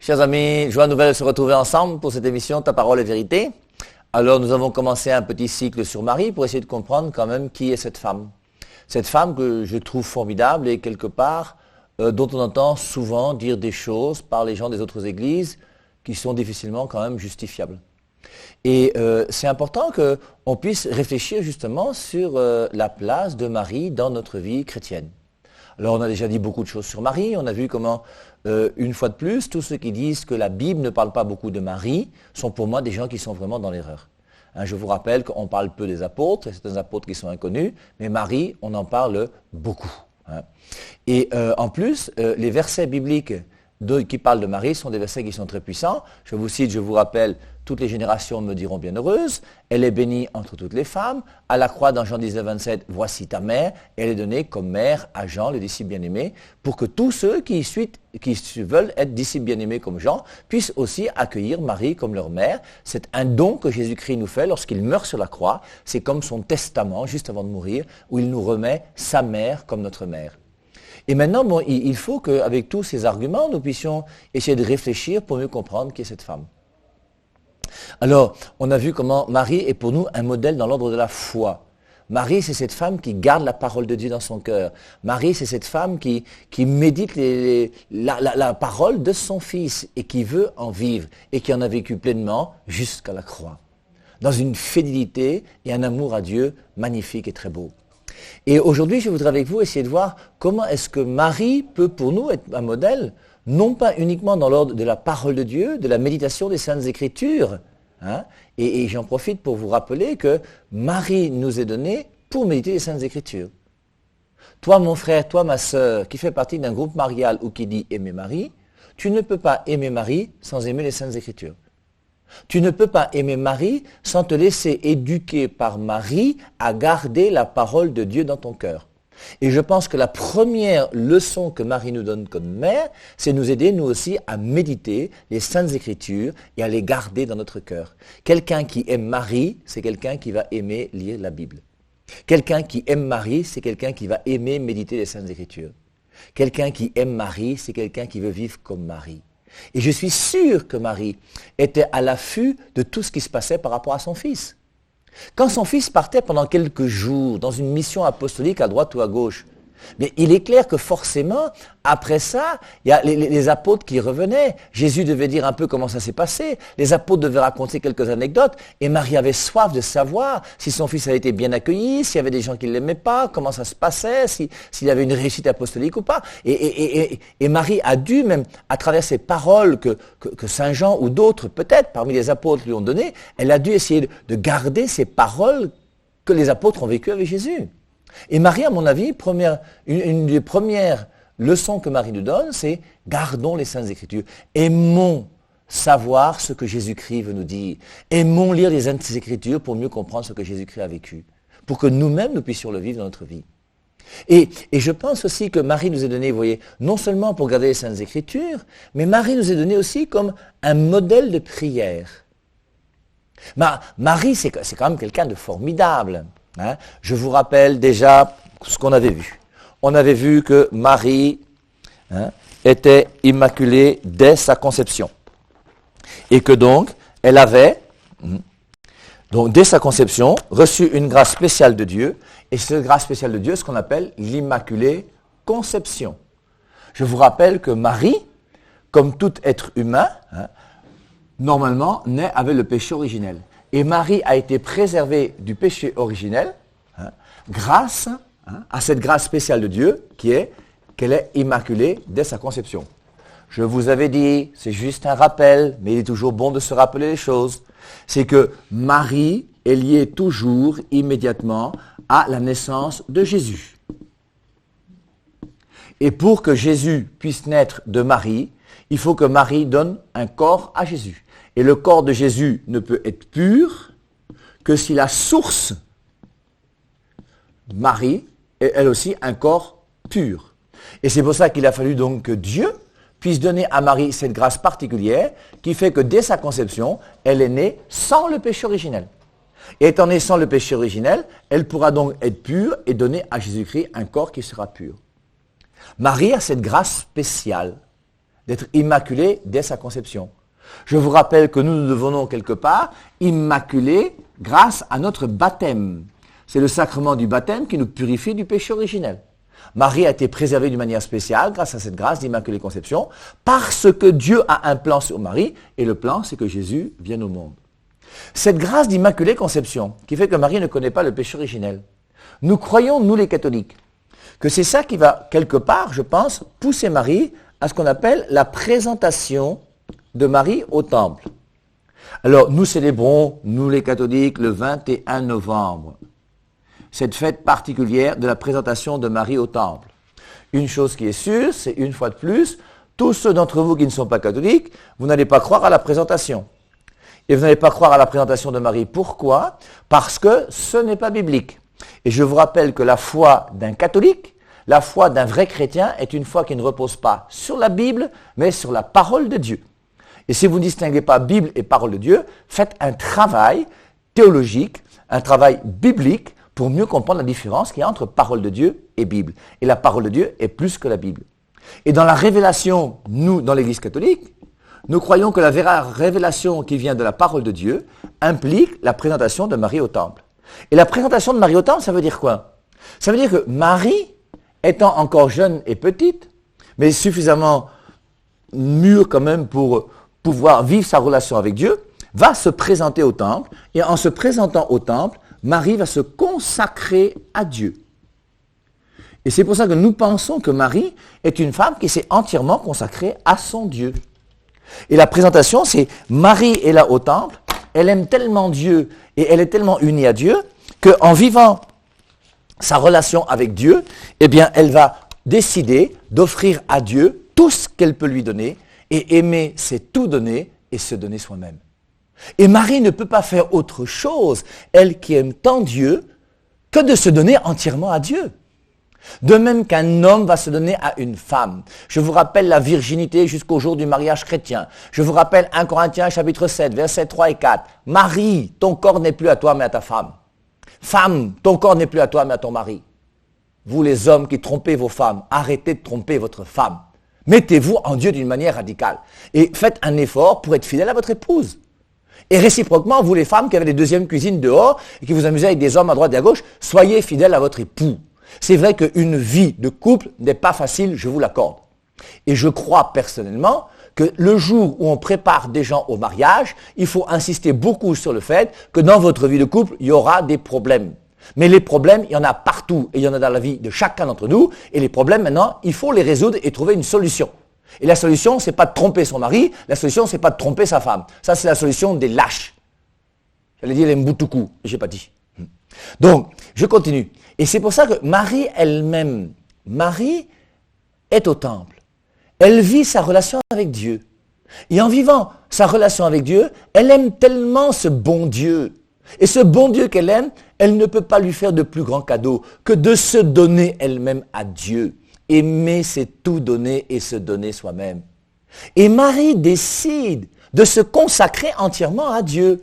Chers amis, joie nouvelle de se retrouver ensemble pour cette émission Ta parole est vérité. Alors nous avons commencé un petit cycle sur Marie pour essayer de comprendre quand même qui est cette femme. Cette femme que je trouve formidable et quelque part dont on entend souvent dire des choses par les gens des autres églises qui sont difficilement quand même justifiables. Et c'est important qu'on puisse réfléchir justement sur la place de Marie dans notre vie chrétienne. Alors on a déjà dit beaucoup de choses sur Marie, on a vu comment, une fois de plus, tous ceux qui disent que la Bible ne parle pas beaucoup de Marie sont pour moi des gens qui sont vraiment dans l'erreur. Hein, je vous rappelle qu'on parle peu des apôtres, et certains apôtres qui sont inconnus, mais Marie, on en parle beaucoup. Hein. Et en plus, les versets bibliques qui parlent de Marie sont des versets qui sont très puissants. Je vous cite, je vous rappelle, toutes les générations me diront bienheureuse, elle est bénie entre toutes les femmes, à la croix dans Jean 19, 27, voici ta mère, elle est donnée comme mère à Jean, le disciple bien-aimé, pour que tous ceux qui veulent être disciples bien-aimés comme Jean puissent aussi accueillir Marie comme leur mère. C'est un don que Jésus-Christ nous fait lorsqu'il meurt sur la croix, c'est comme son testament juste avant de mourir, où il nous remet sa mère comme notre mère. Et maintenant, bon, il faut qu'avec tous ces arguments, nous puissions essayer de réfléchir pour mieux comprendre qui est cette femme. Alors, on a vu comment Marie est pour nous un modèle dans l'ordre de la foi. Marie, c'est cette femme qui garde la parole de Dieu dans son cœur. Marie, c'est cette femme qui médite la parole de son Fils et qui veut en vivre et qui en a vécu pleinement jusqu'à la croix. Dans une fidélité et un amour à Dieu magnifique et très beau. Et aujourd'hui, je voudrais avec vous essayer de voir comment est-ce que Marie peut pour nous être un modèle, non pas uniquement dans l'ordre de la parole de Dieu, de la méditation des Saintes Écritures. Hein, et j'en profite pour vous rappeler que Marie nous est donnée pour méditer les Saintes Écritures. Toi, mon frère, toi, ma sœur, qui fait partie d'un groupe marial ou qui dit aimer Marie, tu ne peux pas aimer Marie sans aimer les Saintes Écritures. Tu ne peux pas aimer Marie sans te laisser éduquer par Marie à garder la parole de Dieu dans ton cœur. Et je pense que la première leçon que Marie nous donne comme mère, c'est nous aider nous aussi à méditer les Saintes Écritures et à les garder dans notre cœur. Quelqu'un qui aime Marie, c'est quelqu'un qui va aimer lire la Bible. Quelqu'un qui aime Marie, c'est quelqu'un qui va aimer méditer les Saintes Écritures. Quelqu'un qui aime Marie, c'est quelqu'un qui veut vivre comme Marie. Et je suis sûr que Marie était à l'affût de tout ce qui se passait par rapport à son fils. Quand son fils partait pendant quelques jours dans une mission apostolique à droite ou à gauche, mais il est clair que forcément, après ça, il y a les apôtres qui revenaient. Jésus devait dire un peu comment ça s'est passé. Les apôtres devaient raconter quelques anecdotes. Et Marie avait soif de savoir si son fils avait été bien accueilli, s'il y avait des gens qui ne l'aimaient pas, comment ça se passait, s'il y avait une réussite apostolique ou pas. Et Marie a dû, même à travers ces paroles que Saint Jean ou d'autres, peut-être, parmi les apôtres lui ont données, elle a dû essayer de garder ces paroles que les apôtres ont vécues avec Jésus. Et Marie, à mon avis, une des premières leçons que Marie nous donne, c'est gardons les Saintes Écritures. Aimons savoir ce que Jésus-Christ veut nous dire. Aimons lire les Saintes Écritures pour mieux comprendre ce que Jésus-Christ a vécu. Pour que nous-mêmes, nous puissions le vivre dans notre vie. Et je pense aussi que Marie nous est donnée, vous voyez, non seulement pour garder les Saintes Écritures, mais Marie nous est donnée aussi comme un modèle de prière. Marie, c'est quand même quelqu'un de formidable. Hein? Je vous rappelle déjà ce qu'on avait vu. On avait vu que Marie était immaculée dès sa conception. Et que donc, elle avait, dès sa conception, reçu une grâce spéciale de Dieu. Et cette grâce spéciale de Dieu, ce qu'on appelle l'immaculée conception. Je vous rappelle que Marie, comme tout être humain, normalement, naît avec le péché originel. Et Marie a été préservée du péché originel grâce à cette grâce spéciale de Dieu qui est qu'elle est immaculée dès sa conception. Je vous avais dit, c'est juste un rappel, mais il est toujours bon de se rappeler les choses. C'est que Marie est liée toujours, immédiatement, à la naissance de Jésus. Et pour que Jésus puisse naître de Marie, il faut que Marie donne un corps à Jésus. Et le corps de Jésus ne peut être pur que si la source, Marie, est elle aussi un corps pur. Et c'est pour ça qu'il a fallu donc que Dieu puisse donner à Marie cette grâce particulière qui fait que dès sa conception, elle est née sans le péché originel. Et étant née sans le péché originel, elle pourra donc être pure et donner à Jésus-Christ un corps qui sera pur. Marie a cette grâce spéciale. d'être immaculée dès sa conception. Je vous rappelle que nous devenons quelque part immaculés grâce à notre baptême. C'est le sacrement du baptême qui nous purifie du péché originel. Marie a été préservée d'une manière spéciale grâce à cette grâce d'immaculée conception parce que Dieu a un plan sur Marie et le plan c'est que Jésus vienne au monde. Cette grâce d'immaculée conception qui fait que Marie ne connaît pas le péché originel, nous croyons, nous les catholiques, que c'est ça qui va quelque part, je pense, pousser Marie à ce qu'on appelle la présentation de Marie au temple. Alors nous célébrons, nous les catholiques, le 21 novembre. Cette fête particulière de la présentation de Marie au temple. Une chose qui est sûre, c'est une fois de plus, tous ceux d'entre vous qui ne sont pas catholiques, vous n'allez pas croire à la présentation. Et vous n'allez pas croire à la présentation de Marie. Pourquoi? Parce que ce n'est pas biblique. Et je vous rappelle que la foi d'un catholique, la foi d'un vrai chrétien est une foi qui ne repose pas sur la Bible, mais sur la parole de Dieu. Et si vous ne distinguez pas Bible et parole de Dieu, faites un travail théologique, un travail biblique, pour mieux comprendre la différence qu'il y a entre parole de Dieu et Bible. Et la parole de Dieu est plus que la Bible. Et dans la révélation, nous, dans l'Église catholique, nous croyons que la vraie révélation qui vient de la parole de Dieu implique la présentation de Marie au temple. Et la présentation de Marie au temple, ça veut dire quoi? Ça veut dire que Marie, étant encore jeune et petite, mais suffisamment mûre quand même pour pouvoir vivre sa relation avec Dieu, va se présenter au temple, et en se présentant au temple, Marie va se consacrer à Dieu. Et c'est pour ça que nous pensons que Marie est une femme qui s'est entièrement consacrée à son Dieu. Et la présentation, c'est Marie est là au temple, elle aime tellement Dieu et elle est tellement unie à Dieu qu'en vivant sa relation avec Dieu, eh bien, elle va décider d'offrir à Dieu tout ce qu'elle peut lui donner, et aimer, c'est tout donner et se donner soi-même. Et Marie ne peut pas faire autre chose, elle qui aime tant Dieu, que de se donner entièrement à Dieu. De même qu'un homme va se donner à une femme. Je vous rappelle la virginité jusqu'au jour du mariage chrétien. Je vous rappelle 1 Corinthiens chapitre 7, versets 3 et 4. Marie, ton corps n'est plus à toi mais à ta femme. Femme, ton corps n'est plus à toi mais à ton mari. Vous les hommes qui trompez vos femmes, arrêtez de tromper votre femme. Mettez-vous en Dieu d'une manière radicale. Et faites un effort pour être fidèle à votre épouse. Et réciproquement, vous les femmes qui avez des deuxièmes cuisines dehors et qui vous amusez avec des hommes à droite et à gauche, soyez fidèles à votre époux. C'est vrai qu'une vie de couple n'est pas facile, je vous l'accorde. Et je crois personnellement que le jour où on prépare des gens au mariage, il faut insister beaucoup sur le fait que dans votre vie de couple, il y aura des problèmes. Mais les problèmes, il y en a partout et il y en a dans la vie de chacun d'entre nous. Et les problèmes, maintenant, il faut les résoudre et trouver une solution. Et la solution, c'est pas de tromper son mari, la solution, c'est pas de tromper sa femme. Ça, c'est la solution des lâches. J'allais dire les mboutoukous, j'ai pas dit. Donc, je continue. Et c'est pour ça que Marie elle-même, Marie est au temple. Elle vit sa relation avec Dieu. Et en vivant sa relation avec Dieu, elle aime tellement ce bon Dieu. Et ce bon Dieu qu'elle aime, elle ne peut pas lui faire de plus grand cadeau que de se donner elle-même à Dieu. Aimer, c'est tout donner et se donner soi-même. Et Marie décide de se consacrer entièrement à Dieu.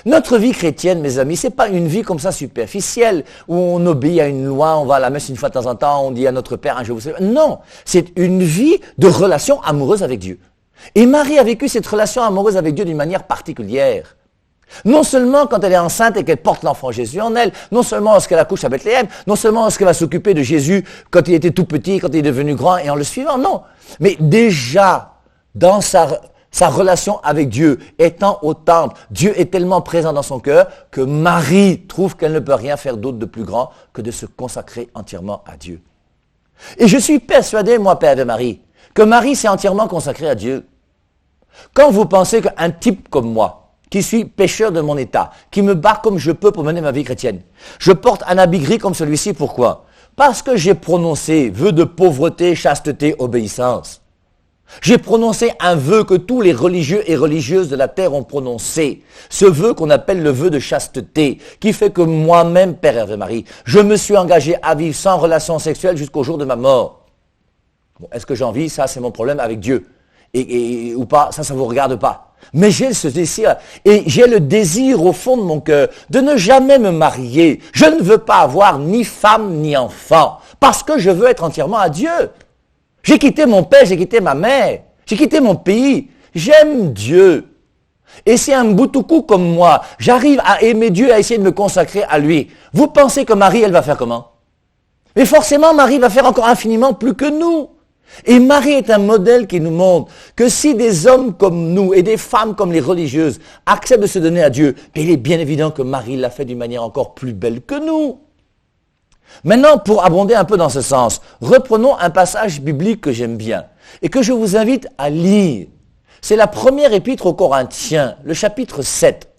Notre vie chrétienne, mes amis, c'est pas une vie comme ça superficielle, où on obéit à une loi, on va à la messe une fois de temps en temps, on dit à notre Père, je vous salue. Non, c'est une vie de relation amoureuse avec Dieu. Et Marie a vécu cette relation amoureuse avec Dieu d'une manière particulière. Non seulement quand elle est enceinte et qu'elle porte l'enfant Jésus en elle, non seulement lorsqu'elle accouche à Bethléem, non seulement lorsqu'elle va s'occuper de Jésus quand il était tout petit, quand il est devenu grand et en le suivant, non. Mais déjà, dans sa relation avec Dieu, étant au temple, Dieu est tellement présent dans son cœur que Marie trouve qu'elle ne peut rien faire d'autre de plus grand que de se consacrer entièrement à Dieu. Et je suis persuadé, moi, Père de Marie, que Marie s'est entièrement consacrée à Dieu. Quand vous pensez qu'un type comme moi, qui suis pécheur de mon état, qui me bats comme je peux pour mener ma vie chrétienne, je porte un habit gris comme celui-ci, pourquoi? Parce que j'ai prononcé vœu de pauvreté, chasteté, obéissance. J'ai prononcé un vœu que tous les religieux et religieuses de la terre ont prononcé. Ce vœu qu'on appelle le vœu de chasteté, qui fait que moi-même, Père Hervé Marie, je me suis engagé à vivre sans relation sexuelle jusqu'au jour de ma mort. Bon, est-ce que j'ai envie? Ça, c'est mon problème avec Dieu. Ou pas, ça vous regarde pas. Mais j'ai ce désir, et j'ai le désir au fond de mon cœur de ne jamais me marier. Je ne veux pas avoir ni femme ni enfant, parce que je veux être entièrement à Dieu. J'ai quitté mon père, j'ai quitté ma mère. J'ai quitté mon pays. J'aime Dieu. Et si un Mboutoukou comme moi, j'arrive à aimer Dieu, à essayer de me consacrer à lui, vous pensez que Marie, elle va faire comment? Mais forcément, Marie va faire encore infiniment plus que nous. Et Marie est un modèle qui nous montre que si des hommes comme nous et des femmes comme les religieuses acceptent de se donner à Dieu, il est bien évident que Marie l'a fait d'une manière encore plus belle que nous. Maintenant, pour abonder un peu dans ce sens, reprenons un passage biblique que j'aime bien et que je vous invite à lire. C'est la première épître aux Corinthiens, le chapitre 7.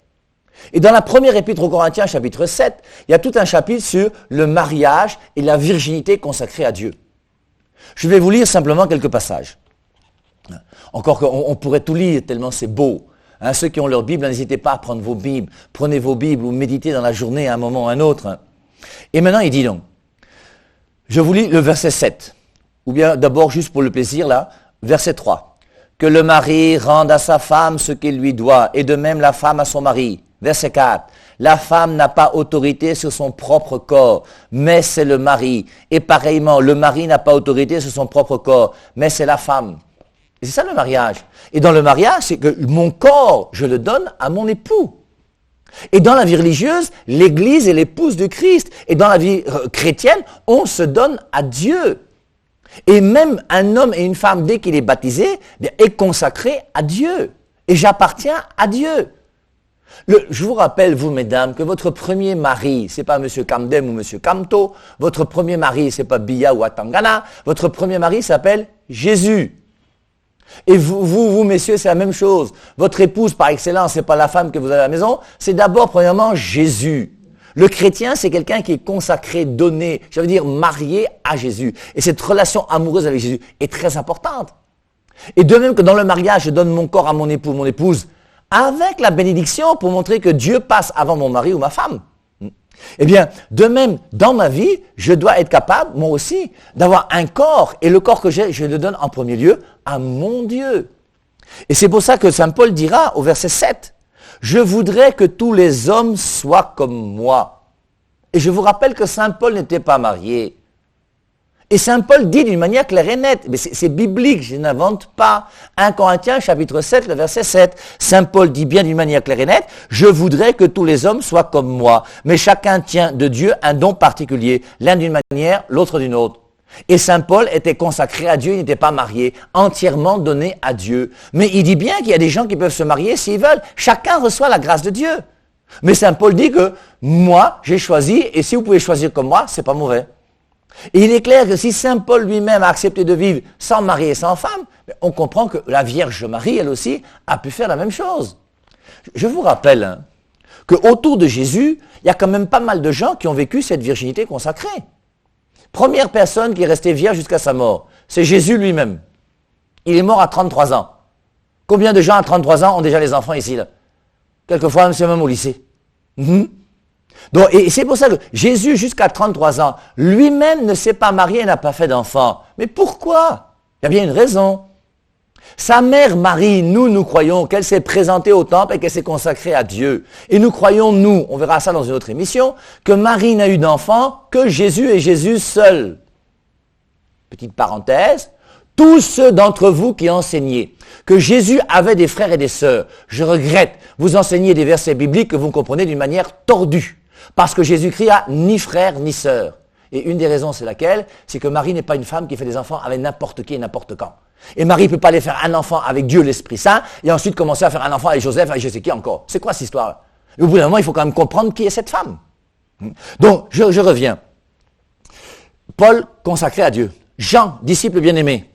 Et dans la première épître aux Corinthiens, chapitre 7, il y a tout un chapitre sur le mariage et la virginité consacrée à Dieu. Je vais vous lire simplement quelques passages. Encore qu'on pourrait tout lire tellement c'est beau. Ceux qui ont leur Bible, n'hésitez pas à prendre vos Bibles. Prenez vos Bibles ou méditez dans la journée à un moment ou à un autre. Et maintenant, il dit donc, je vous lis le verset 7. Ou bien d'abord, juste pour le plaisir, là, verset 3. Que le mari rende à sa femme ce qu'il lui doit, et de même la femme à son mari. Verset 4. La femme n'a pas autorité sur son propre corps, mais c'est le mari. Et pareillement, le mari n'a pas autorité sur son propre corps, mais c'est la femme. Et c'est ça le mariage. Et dans le mariage, c'est que mon corps, je le donne à mon époux. Et dans la vie religieuse, l'Église est l'épouse de Christ. Et dans la vie chrétienne, on se donne à Dieu. Et même un homme et une femme, dès qu'il est baptisé, est consacré à Dieu. Et j'appartiens à Dieu. Je vous rappelle, vous mesdames, que votre premier mari, c'est pas monsieur Kamdem ou monsieur Kamto. Votre premier mari, c'est pas Biya ou Atangana. Votre premier mari s'appelle Jésus. Et vous, messieurs, c'est la même chose. Votre épouse, par excellence, c'est pas la femme que vous avez à la maison, c'est d'abord, premièrement, Jésus. Le chrétien, c'est quelqu'un qui est consacré, donné, je veux dire, marié à Jésus. Et cette relation amoureuse avec Jésus est très importante. Et de même que dans le mariage, je donne mon corps à mon époux, mon épouse, avec la bénédiction pour montrer que Dieu passe avant mon mari ou ma femme. Eh bien, de même, dans ma vie, je dois être capable, moi aussi, d'avoir un corps. Et le corps que j'ai, je le donne en premier lieu à mon Dieu. Et c'est pour ça que Saint Paul dira au verset 7, « Je voudrais que tous les hommes soient comme moi. » Et je vous rappelle que Saint Paul n'était pas marié. Et Saint Paul dit d'une manière claire et nette, mais c'est biblique, je n'invente pas. 1 Corinthiens chapitre 7, le verset 7, Saint Paul dit bien d'une manière claire et nette, « Je voudrais que tous les hommes soient comme moi, mais chacun tient de Dieu un don particulier, l'un d'une manière, l'autre d'une autre. » Et Saint Paul était consacré à Dieu, il n'était pas marié, entièrement donné à Dieu. Mais il dit bien qu'il y a des gens qui peuvent se marier s'ils veulent, chacun reçoit la grâce de Dieu. Mais Saint Paul dit que moi, j'ai choisi, et si vous pouvez choisir comme moi, c'est pas mauvais. Et il est clair que si Saint Paul lui-même a accepté de vivre sans mari et sans femme, on comprend que la Vierge Marie, elle aussi, a pu faire la même chose. Je vous rappelle qu'autour de Jésus, il y a quand même pas mal de gens qui ont vécu cette virginité consacrée. Première personne qui est restée vierge jusqu'à sa mort, c'est Jésus lui-même. Il est mort à 33 ans. Combien de gens à 33 ans ont déjà les enfants ici, là? Quelquefois, même au lycée. Donc, et c'est pour ça que Jésus, jusqu'à 33 ans, lui-même ne s'est pas marié et n'a pas fait d'enfant. Mais pourquoi? Il y a bien une raison. Sa mère Marie, nous croyons qu'elle s'est présentée au temple et qu'elle s'est consacrée à Dieu. Et nous croyons, nous, on verra ça dans une autre émission, que Marie n'a eu d'enfant que Jésus et Jésus seul. Petite parenthèse, tous ceux d'entre vous qui enseignez que Jésus avait des frères et des sœurs, je regrette, vous enseignez des versets bibliques que vous comprenez d'une manière tordue. Parce que Jésus-Christ a ni frère ni sœur. Et une des raisons, c'est laquelle? C'est que Marie n'est pas une femme qui fait des enfants avec n'importe qui et n'importe quand. Et Marie ne peut pas aller faire un enfant avec Dieu l'Esprit Saint et ensuite commencer à faire un enfant avec Joseph, avec je sais qui encore. C'est quoi cette histoire? Et au bout d'un moment, il faut quand même comprendre qui est cette femme. Donc, je reviens. Paul, consacré à Dieu. Jean, disciple bien-aimé.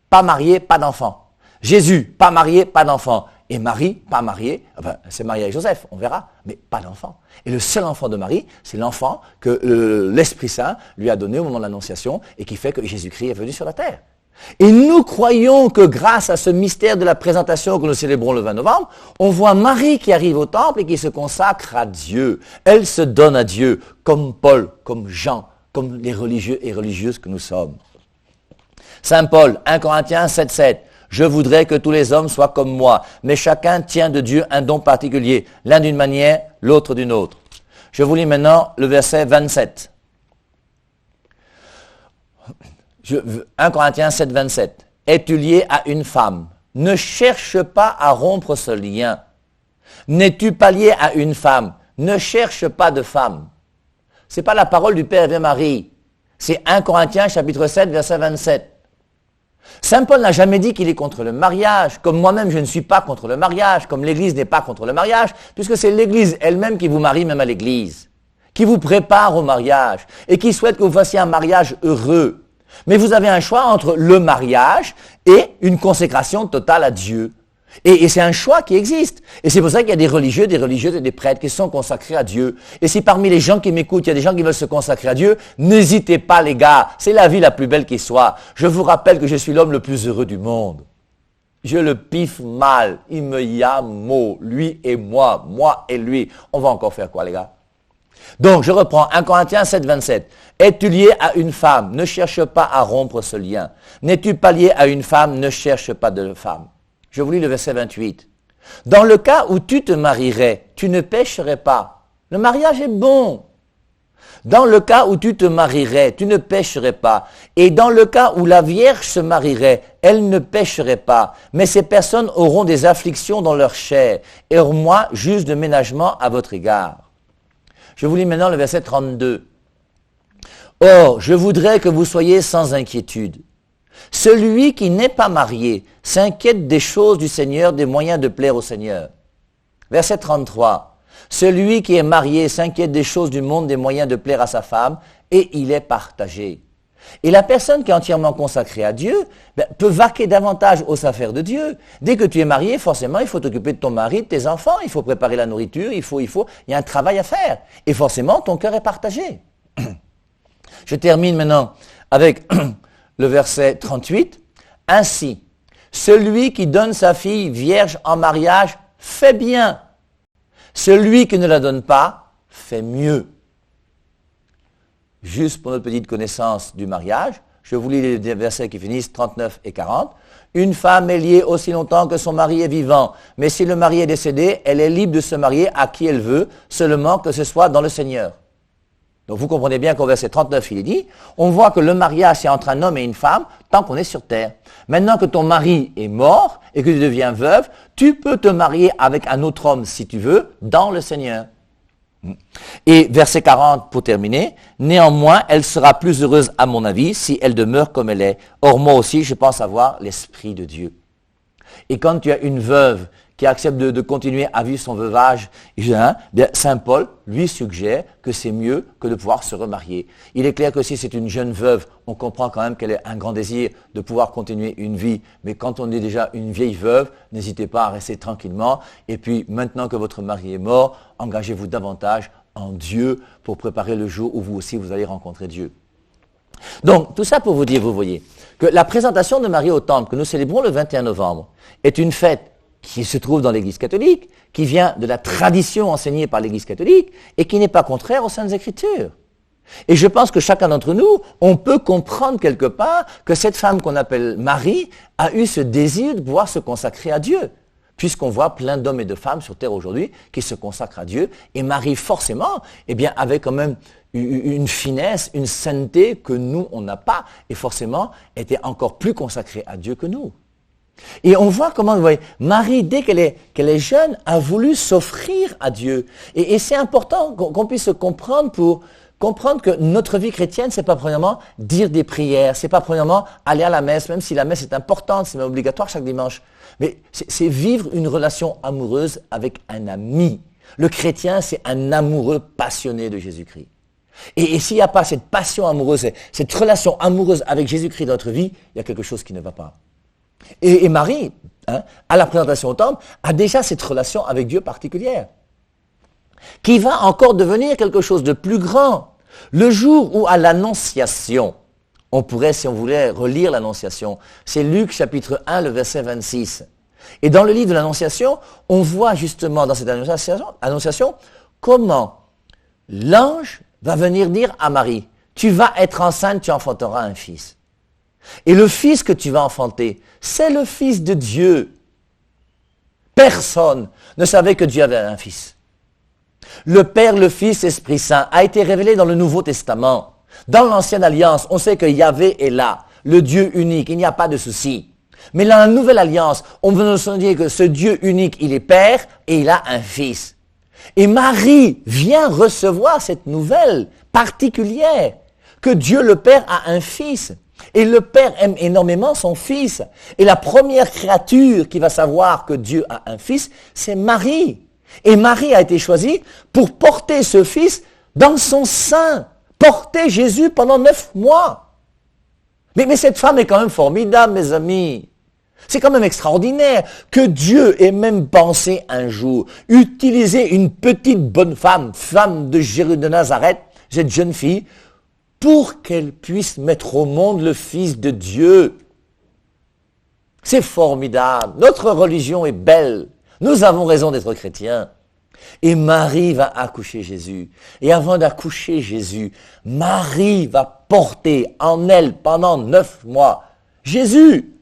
Pas marié, pas d'enfant. Jésus, pas marié, pas d'enfant. Et Marie, pas mariée, enfin, c'est mariée avec Joseph, on verra, mais pas d'enfant. Et le seul enfant de Marie, c'est l'enfant que l'Esprit Saint lui a donné au moment de l'Annonciation et qui fait que Jésus-Christ est venu sur la terre. Et nous croyons que grâce à ce mystère de la présentation que nous célébrons le 20 novembre, on voit Marie qui arrive au temple et qui se consacre à Dieu. Elle se donne à Dieu, comme Paul, comme Jean, comme les religieux et religieuses que nous sommes. Saint Paul, 1 Corinthiens 7,7. Je voudrais que tous les hommes soient comme moi, mais chacun tient de Dieu un don particulier, l'un d'une manière, l'autre d'une autre. Je vous lis maintenant le verset 27. 1 Corinthiens 7, 27. es-tu lié à une femme? Ne cherche pas à rompre ce lien. N'es-tu pas lié à une femme? Ne cherche pas de femme. C'est pas la parole du Père et de Marie. C'est 1 Corinthiens chapitre 7, verset 27. Saint Paul n'a jamais dit qu'il est contre le mariage, comme moi-même je ne suis pas contre le mariage, comme l'Église n'est pas contre le mariage, puisque c'est l'Église elle-même qui vous marie même à l'Église, qui vous prépare au mariage et qui souhaite que vous fassiez un mariage heureux. Mais vous avez un choix entre le mariage et une consécration totale à Dieu. Et c'est un choix qui existe. Et c'est pour ça qu'il y a des religieux, des religieuses et des prêtres qui sont consacrés à Dieu. Et si parmi les gens qui m'écoutent, il y a des gens qui veulent se consacrer à Dieu, n'hésitez pas les gars, c'est la vie la plus belle qui soit. Je vous rappelle que je suis l'homme le plus heureux du monde. Je le piffe mal, il me yamo, lui et moi et lui. On va encore faire quoi les gars? Donc je reprends 1 Corinthiens 7, 27. Es-tu lié à une femme? Ne cherche pas à rompre ce lien. N'es-tu pas lié à une femme? Ne cherche pas de femme. Je vous lis le verset 28. Dans le cas où tu te marierais, tu ne pécherais pas. Le mariage est bon. Dans le cas où tu te marierais, tu ne pécherais pas. Et dans le cas où la Vierge se marierait, elle ne pécherait pas. Mais ces personnes auront des afflictions dans leur chair. Et moi, juge de ménagement à votre égard. Je vous lis maintenant le verset 32. Or, je voudrais que vous soyez sans inquiétude. Celui qui n'est pas marié s'inquiète des choses du Seigneur, des moyens de plaire au Seigneur. Verset 33. Celui qui est marié s'inquiète des choses du monde, des moyens de plaire à sa femme, et il est partagé. Et la personne qui est entièrement consacrée à Dieu peut vaquer davantage aux affaires de Dieu. Dès que tu es marié, forcément, il faut t'occuper de ton mari, de tes enfants, il faut préparer la nourriture, il y a un travail à faire. Et forcément, ton cœur est partagé. Je termine maintenant avec le verset 38. Ainsi, celui qui donne sa fille vierge en mariage fait bien. Celui qui ne la donne pas fait mieux. Juste pour notre petite connaissance du mariage, je vous lis les versets qui finissent 39 et 40. Une femme est liée aussi longtemps que son mari est vivant, mais si le mari est décédé, elle est libre de se marier à qui elle veut, seulement que ce soit dans le Seigneur. Donc vous comprenez bien qu'au verset 39, il est dit, on voit que le mariage c'est entre un homme et une femme tant qu'on est sur terre. Maintenant que ton mari est mort et que tu deviens veuve, tu peux te marier avec un autre homme si tu veux, dans le Seigneur. Et verset 40 pour terminer, néanmoins elle sera plus heureuse à mon avis si elle demeure comme elle est. Or moi aussi je pense avoir l'Esprit de Dieu. Et quand tu as une veuve qui accepte de continuer à vivre son veuvage, Saint Paul lui suggère que c'est mieux que de pouvoir se remarier. Il est clair que si c'est une jeune veuve, on comprend quand même qu'elle a un grand désir de pouvoir continuer une vie. Mais quand on est déjà une vieille veuve, n'hésitez pas à rester tranquillement. Et puis maintenant que votre mari est mort, engagez-vous davantage en Dieu pour préparer le jour où vous aussi vous allez rencontrer Dieu. Donc tout ça pour vous dire, vous voyez, que la présentation de Marie au Temple que nous célébrons le 21 novembre est une fête qui se trouve dans l'Église catholique, qui vient de la tradition enseignée par l'Église catholique et qui n'est pas contraire aux Saintes Écritures. Et je pense que chacun d'entre nous, on peut comprendre quelque part que cette femme qu'on appelle Marie a eu ce désir de pouvoir se consacrer à Dieu, puisqu'on voit plein d'hommes et de femmes sur terre aujourd'hui qui se consacrent à Dieu. Et Marie, forcément, avait quand même une finesse, une sainteté que nous, on n'a pas, et forcément, était encore plus consacrée à Dieu que nous. Et on voit comment, vous voyez, Marie, dès qu'elle est jeune, a voulu s'offrir à Dieu. Et c'est important qu'on puisse comprendre pour comprendre que notre vie chrétienne, c'est pas premièrement dire des prières, c'est pas premièrement aller à la messe, même si la messe est importante, c'est même obligatoire chaque dimanche. Mais c'est vivre une relation amoureuse avec un ami. Le chrétien, c'est un amoureux passionné de Jésus-Christ. Et s'il n'y a pas cette passion amoureuse, cette relation amoureuse avec Jésus-Christ dans notre vie, il y a quelque chose qui ne va pas. Et Marie, à la présentation au Temple, a déjà cette relation avec Dieu particulière, qui va encore devenir quelque chose de plus grand. Le jour où à l'Annonciation, on pourrait, si on voulait relire l'Annonciation, c'est Luc chapitre 1, le verset 26. Et dans le livre de l'Annonciation, on voit justement dans cette Annonciation comment l'ange va venir dire à Marie, tu vas être enceinte, tu enfanteras un fils. Et le fils que tu vas enfanter, c'est le fils de Dieu. Personne ne savait que Dieu avait un fils. Le Père, le Fils, l'Esprit Saint a été révélé dans le Nouveau Testament. Dans l'Ancienne Alliance, on sait que Yahvé est là, le Dieu unique, il n'y a pas de souci. Mais dans la nouvelle alliance, on veut nous dire que ce Dieu unique, il est Père et il a un Fils. Et Marie vient recevoir cette nouvelle particulière, que Dieu le Père a un Fils. Et le Père aime énormément son Fils. Et la première créature qui va savoir que Dieu a un Fils, c'est Marie. Et Marie a été choisie pour porter ce Fils dans son sein, porter Jésus pendant 9 mois. Mais cette femme est quand même formidable, mes amis. C'est quand même extraordinaire que Dieu ait même pensé un jour utiliser une petite bonne femme, femme de Nazareth, cette jeune fille, pour qu'elle puisse mettre au monde le Fils de Dieu. C'est formidable. Notre religion est belle. Nous avons raison d'être chrétiens. Et Marie va accoucher Jésus. Et avant d'accoucher Jésus, Marie va porter en elle pendant 9 mois Jésus.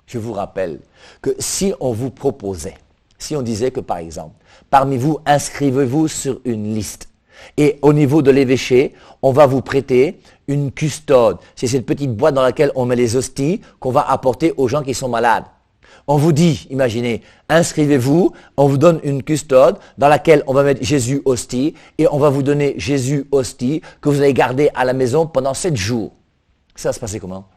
Je vous rappelle que si on vous proposait, si on disait que par exemple, parmi vous, inscrivez-vous sur une liste. Et au niveau de l'évêché, on va vous prêter une custode. C'est cette petite boîte dans laquelle on met les hosties qu'on va apporter aux gens qui sont malades. On vous dit, imaginez, inscrivez-vous, on vous donne une custode dans laquelle on va mettre Jésus hostie et on va vous donner Jésus hostie que vous allez garder à la maison pendant 7 jours. Ça va se passer comment?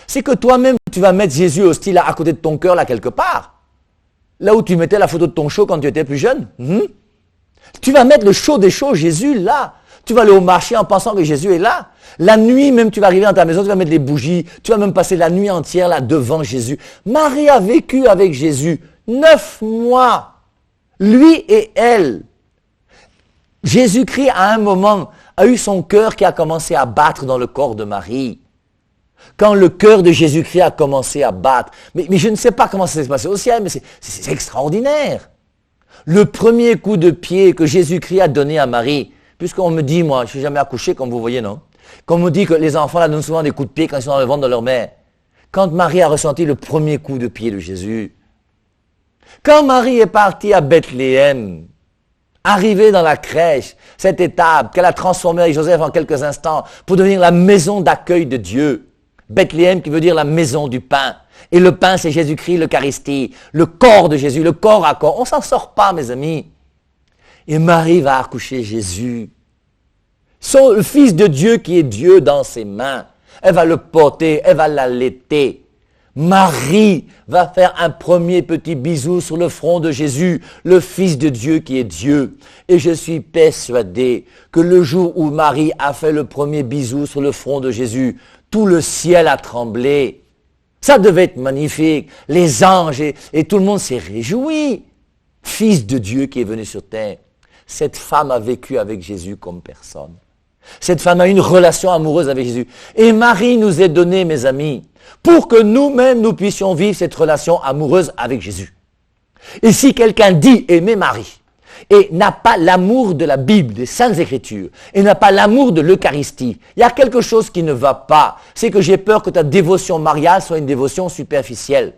C'est que toi-même, tu vas mettre Jésus hostie là à côté de ton cœur, là quelque part. Là où tu mettais la photo de ton show quand tu étais plus jeune. Tu vas mettre le show des shows, Jésus, là. Tu vas aller au marché en pensant que Jésus est là. La nuit, même, tu vas arriver dans ta maison, tu vas mettre les bougies. Tu vas même passer la nuit entière là devant Jésus. Marie a vécu avec Jésus 9 mois. Lui et elle. Jésus-Christ, à un moment, a eu son cœur qui a commencé à battre dans le corps de Marie. Quand le cœur de Jésus-Christ a commencé à battre. Mais je ne sais pas comment ça s'est passé au ciel, mais c'est extraordinaire. Le premier coup de pied que Jésus-Christ a donné à Marie, puisqu'on me dit, moi, je ne suis jamais accouché, comme vous voyez, non? Qu'on me dit que les enfants là donnent souvent des coups de pied quand ils sont dans le ventre de leur mère. Quand Marie a ressenti le premier coup de pied de Jésus, quand Marie est partie à Bethléem, arrivée dans la crèche, cette étape qu'elle a transformée avec Joseph en quelques instants pour devenir la maison d'accueil de Dieu. Bethléem qui veut dire la maison du pain. Et le pain, c'est Jésus-Christ, l'Eucharistie, le corps de Jésus, le corps à corps. On s'en sort pas, mes amis. Et Marie va accoucher Jésus. Le Fils de Dieu qui est Dieu dans ses mains. Elle va le porter, elle va l'allaiter. Marie va faire un premier petit bisou sur le front de Jésus, le Fils de Dieu qui est Dieu. Et je suis persuadé que le jour où Marie a fait le premier bisou sur le front de Jésus, tout le ciel a tremblé. Ça devait être magnifique. Les anges et tout le monde s'est réjoui. Fils de Dieu qui est venu sur terre. Cette femme a vécu avec Jésus comme personne. Cette femme a une relation amoureuse avec Jésus. Et Marie nous est donnée, mes amis, pour que nous-mêmes, nous puissions vivre cette relation amoureuse avec Jésus. Et si quelqu'un dit aimer Marie, et n'a pas l'amour de la Bible, des Saintes Écritures, et n'a pas l'amour de l'Eucharistie, il y a quelque chose qui ne va pas. C'est que j'ai peur que ta dévotion mariale soit une dévotion superficielle.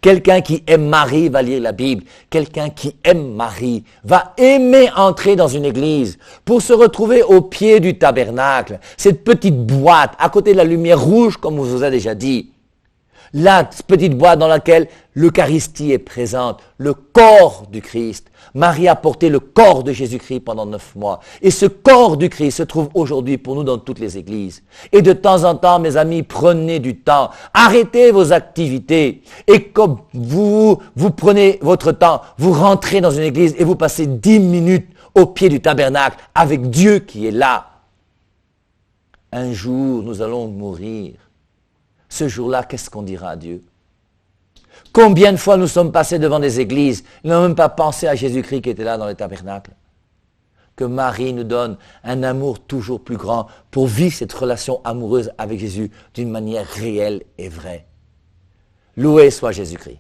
Quelqu'un qui aime Marie va lire la Bible. Quelqu'un qui aime Marie va aimer entrer dans une église pour se retrouver au pied du tabernacle. Cette petite boîte à côté de la lumière rouge, comme on vous a déjà dit. La petite boîte dans laquelle l'Eucharistie est présente, le corps du Christ. Marie a porté le corps de Jésus-Christ pendant 9 mois. Et ce corps du Christ se trouve aujourd'hui pour nous dans toutes les églises. Et de temps en temps, mes amis, prenez du temps. Arrêtez vos activités. Et comme vous prenez votre temps, vous rentrez dans une église et vous passez 10 minutes au pied du tabernacle avec Dieu qui est là. Un jour, nous allons mourir. Ce jour-là, qu'est-ce qu'on dira à Dieu? Combien de fois nous sommes passés devant des églises, nous n'avons même pas pensé à Jésus-Christ qui était là dans le tabernacle. Que Marie nous donne un amour toujours plus grand pour vivre cette relation amoureuse avec Jésus d'une manière réelle et vraie. Loué soit Jésus-Christ.